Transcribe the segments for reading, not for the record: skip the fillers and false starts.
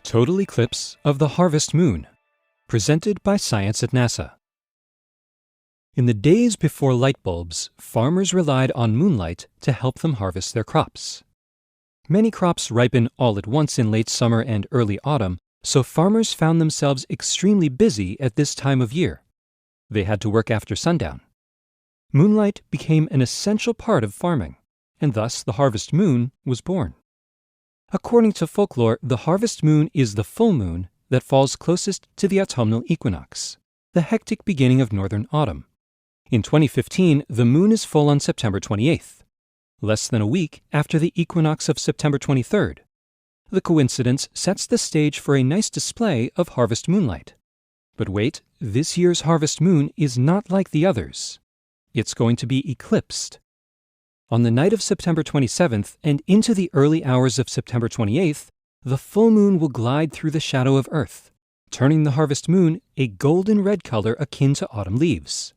Total Eclipse of the Harvest Moon, presented by Science at NASA. In the days before light bulbs, farmers relied on moonlight to help them harvest their crops. Many crops ripen all at once in late summer and early autumn, so farmers found themselves extremely busy at this time of year. They had to work after sundown. Moonlight became an essential part of farming, and thus the harvest moon was born. According to folklore, the harvest moon is the full moon that falls closest to the autumnal equinox, the hectic beginning of northern autumn. In 2015, the moon is full on September 28th, less than a week after the equinox of September 23rd. The coincidence sets the stage for a nice display of harvest moonlight. But wait, this year's harvest moon is not like the others. It's going to be eclipsed. On the night of September 27th and into the early hours of September 28th, the full moon will glide through the shadow of Earth, turning the harvest moon a golden red color akin to autumn leaves.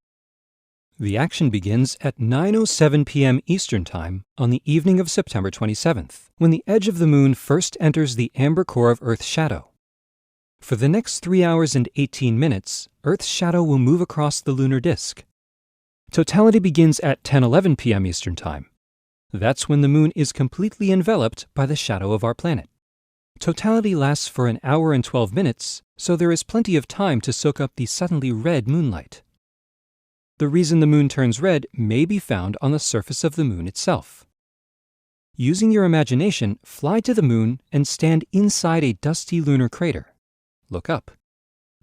The action begins at 9:07 p.m. Eastern Time on the evening of September 27th, when the edge of the moon first enters the amber core of Earth's shadow. For the next 3 hours and 18 minutes, Earth's shadow will move across the lunar disk. Totality begins at 10:11 p.m. Eastern Time. That's when the moon is completely enveloped by the shadow of our planet. Totality lasts for an hour and 12 minutes, so there is plenty of time to soak up the suddenly red moonlight. The reason the moon turns red may be found on the surface of the moon itself. Using your imagination, fly to the moon and stand inside a dusty lunar crater. Look up.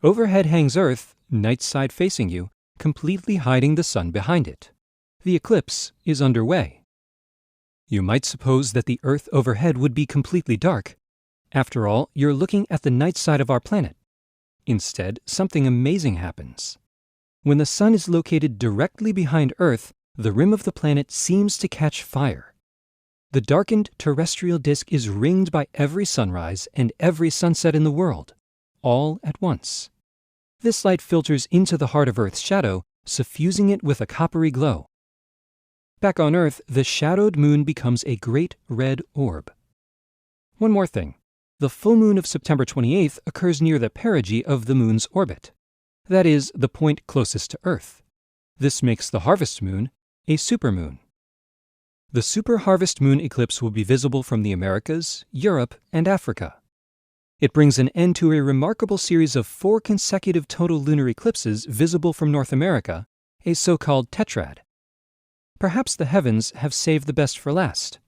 Overhead hangs Earth, night side facing you, completely hiding the sun behind it. The eclipse is underway. You might suppose that the Earth overhead would be completely dark. After all, you're looking at the night side of our planet. Instead, something amazing happens. When the sun is located directly behind Earth, the rim of the planet seems to catch fire. The darkened terrestrial disk is ringed by every sunrise and every sunset in the world, all at once. This light filters into the heart of Earth's shadow, suffusing it with a coppery glow. Back on Earth, the shadowed moon becomes a great red orb. One more thing. The full moon of September 28th occurs near the perigee of the moon's orbit. That is, the point closest to Earth. This makes the harvest moon a supermoon. The super harvest moon eclipse will be visible from the Americas, Europe, and Africa. It brings an end to a remarkable series of 4 consecutive total lunar eclipses visible from North America, a so-called tetrad. Perhaps the heavens have saved the best for last.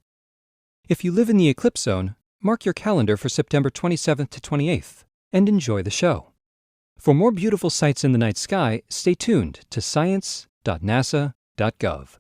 If you live in the eclipse zone, mark your calendar for September 27th to 28th and enjoy the show. For more beautiful sights in the night sky, stay tuned to science.nasa.gov.